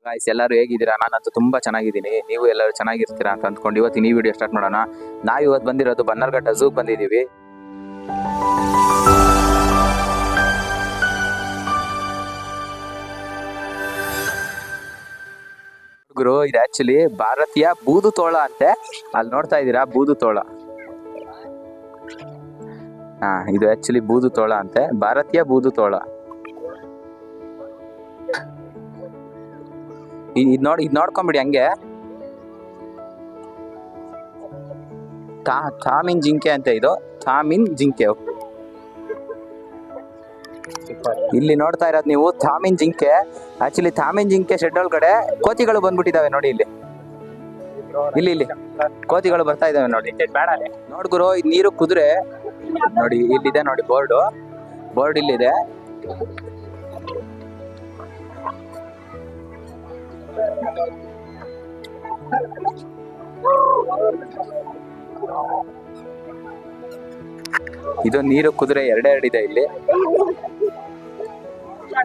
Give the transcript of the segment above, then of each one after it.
Guys ಎಲ್ಲರೂ ಹೇಗಿದ್ದೀರಾ? ನಾನಂತೂ ತುಂಬಾ ಚೆನ್ನಾಗಿದ್ದೀನಿ. ನೀವು ಎಲ್ಲರೂ ಚೆನ್ನಾಗಿರ್ತೀರಾ ಅಂತ ಅಂದ್ಕೊಂಡು ಇವತ್ತಿನ ಈ ವಿಡಿಯೋ ಸ್ಟಾರ್ಟ್ ಮಾಡೋಣ. ನಾವು ಇವತ್ತು ಬಂದಿರೋದು ಬನ್ನರ್ಘಟ್ಟ ಝೂಗೆ ಬಂದಿದ್ದೀವಿ. ಗುರು, ಇದು ಆಕ್ಚುಲಿ ಭಾರತೀಯ ಬೂದು ತೋಳ ಅಂತೆ. ಅಲ್ಲಿ ನೋಡ್ತಾ ಇದ್ದೀರಾ ಬೂದು ತೋಳ. ಇದು ಆಕ್ಚುಲಿ ಬೂದು ತೋಳ ಅಂತೆ, ಭಾರತೀಯ ಬೂದು ತೋಳ. ಇದ್ ನೋಡ್ಕೊಂಬಿಡಿ ಹಂಗೆ. ಥಾಮಿನ್ ಜಿಂಕೆ ಅಂತ, ಇದು ಥಾಮಿನ್ ಜಿಂಕೆ. ಇಲ್ಲಿ ನೋಡ್ತಾ ಇರೋದು ನೀವು ಥಾಮಿನ್ ಜಿಂಕೆ. ಆಕ್ಚುಲಿ ಥಾಮಿನ್ ಜಿಂಕೆ ಶೆಡ್ ಒಳಗಡೆ ಕೋತಿಗಳು ಬಂದ್ಬಿಟ್ಟಿದಾವೆ ನೋಡಿ. ಇಲ್ಲಿ ಕೋತಿಗಳು ಬರ್ತಾ ಇದಾವೆ ನೋಡಿ. ನೋಡ್ಗುರು, ಇದು ನೀರು ಕುದುರೆ ನೋಡಿ. ಇಲ್ಲಿದೆ ನೋಡಿ ಬೋರ್ಡ್ ಇಲ್ಲಿದೆ. ಇದು ನೀರು ಕುದುರೆ ಎರಡೆರಡಿದೆ ಇಲ್ಲಿ.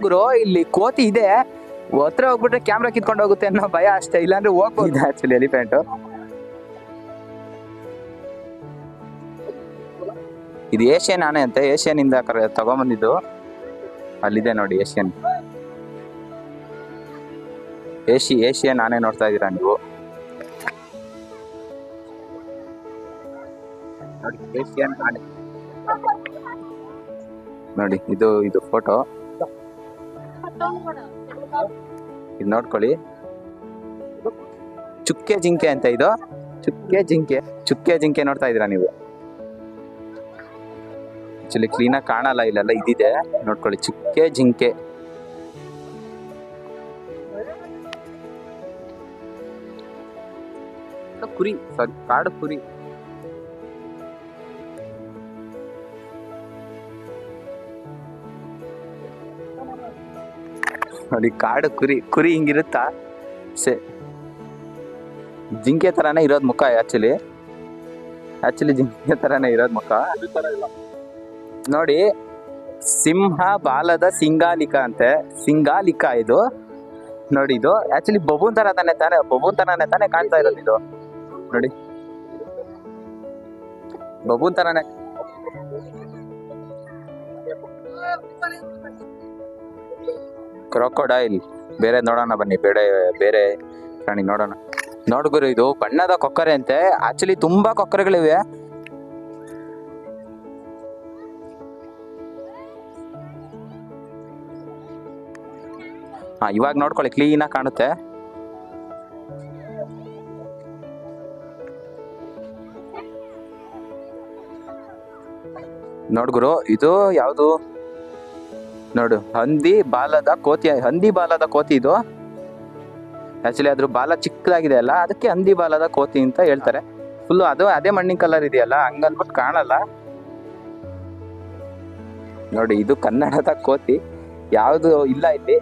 ಗುರು, ಇಲ್ಲಿ ಕೋತಿ ಇದೆ, ಹತ್ರ ಹೋಗ್ಬಿಟ್ರೆ ಕ್ಯಾಮ್ರಾ ಕಿತ್ಕೊಂಡು ಹೋಗುತ್ತೆ ಅನ್ನೋ ಭಯ ಅಷ್ಟೇ, ಇಲ್ಲಾಂದ್ರೆ ಹೋಗ್ಬೋದು. ಆಕ್ಚುಲಿ ಎಲಿಫೆಂಟ್ ಇದು ಏಷ್ಯನ್ ಆನೆ ಅಂತೆ. ಏಷ್ಯನ್ ಇಂದ ತಗೊಂಬಂದಿದ್ದು. ಅಲ್ಲಿದೆ ನೋಡಿ ಏಷ್ಯನ್ ಆನೆ ನೋಡ್ತಾ ಇದ್ದೀರಾ ನೀವು. ನೋಡಿ ಏಷ್ಯನ್ ಆನೆ ನೋಡಿ. ಇದು ಫೋಟೋ, ಇದು ನೋಡ್ಕೊಳ್ಳಿ. ಚುಕ್ಕೆ ಜಿಂಕೆ ಅಂತ, ಇದು ಚುಕ್ಕೆ ಜಿಂಕೆ ನೋಡ್ತಾ ಇದ್ದೀರಾ ನೀವು. ಆಕ್ಚುಲಿ ಕ್ಲೀನಾಗಿ ಕಾಣಲ್ಲ ಇಲ್ಲೆಲ್ಲ, ಇದಿದೆ ನೋಡ್ಕೊಳ್ಳಿ, ಚುಕ್ಕೆ ಜಿಂಕೆ. ಕುರಿ, ಸಾರಿ, ಕಾಡು ಕುರಿ. ನೋಡಿ ಕಾಡು ಕುರಿ ಹಿಂಗಿರುತ್ತಾ? ಜಿಂಕೆ ತರಾನೇ ಇರೋದ್ ಮುಖ. ಆಕ್ಚುಲಿ ಜಿಂಕೆ ತರಾನೇ ಇರೋದ್ ಮುಖ ನೋಡಿ. ಸಿಂಹ ಬಾಲದ ಸಿಂಗಾಲಿಕ ಅಂತೆ, ಸಿಂಗಾಲಿಕ ಇದು ನೋಡಿ. ಇದು ಆಕ್ಚುಲಿ ಬಬೂನ್ ತರಾನೇ ತಾನೇ ಕಾಣ್ತಾ ಇರೋದು ಇದು ನೋಡಿ. ಬಬೂನ್ ತರಾನೇ. ಕ್ರೊಕೊಡೈಲ್ ಬೇರೆ ನೋಡೋಣ ಬನ್ನಿ, ಬೇರೆ ಪ್ರಾಣಿ ನೋಡೋಣ. ನೋಡ್ಗುರು, ಇದು ಬಣ್ಣದ ಕೊಕ್ಕರೆ ಅಂತೆ. ಆಕ್ಚುಲಿ ತುಂಬಾ ಕೊಕ್ಕರೆಗಳಿವೆ. ಇವಾಗ ನೋಡ್ಕೊಳ್ಳಿ, ಕ್ಲೀನ್ ಆಗಿ ಕಾಣುತ್ತೆ. ನೋಡ್ಗುರು, ಇದು ಯಾವುದು ನೋಡು, ಹಂದಿ ಬಾಲದ ಕೋತಿ ಇದು. ಆಕ್ಚುಲಿ ಅದ್ರ ಬಾಲ ಚಿಕ್ಕದಾಗಿದೆ ಅಲ್ಲ, ಅದಕ್ಕೆ ಹಂದಿ ಬಾಲದ ಕೋತಿ ಅಂತ ಹೇಳ್ತಾರೆ. ಫುಲ್ಲು ಅದೇ ಮಣ್ಣಿನ ಕಲರ್ ಇದೆಯಲ್ಲ, ಹಂಗನ್ಬಿಟ್ಟು ಕಾಣಲ್ಲ ನೋಡಿ. ಇದು ಕನ್ನಡದ ಕೋತಿ, ಯಾವುದು ಇಲ್ಲ ಇಲ್ಲಿ.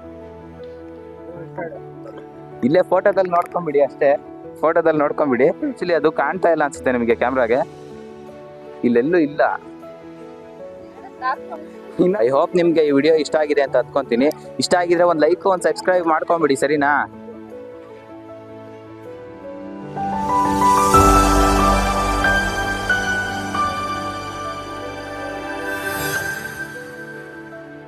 ಇಲ್ಲೇ ಫೋಟೋದಲ್ಲಿ ನೋಡ್ಕೊಂಬಿಡಿ ಅಷ್ಟೇ, ಆಕ್ಚುಲಿ ಅದು ಕಾಣ್ತಾ ಇಲ್ಲ ಅನ್ಸುತ್ತೆ ನಿಮಗೆ ಕ್ಯಾಮ್ರಾಗೆ, ಇಲ್ಲೆಲ್ಲೂ ಇಲ್ಲ. ಐ ಹೋಪ್ ನಿಮ್ಗೆ ಈ ವಿಡಿಯೋ ಇಷ್ಟ ಆಗಿದೆ ಅಂತ ಅಂದ್ಕೊಂತೀನಿ. ಇಷ್ಟ ಆಗಿದ್ರೆ ಒಂದು ಲೈಕ್, ಒಂದು ಸಬ್ಸ್ಕ್ರೈಬ್ ಮಾಡ್ಕೊಂಬಿಡಿ, ಸರಿನಾ?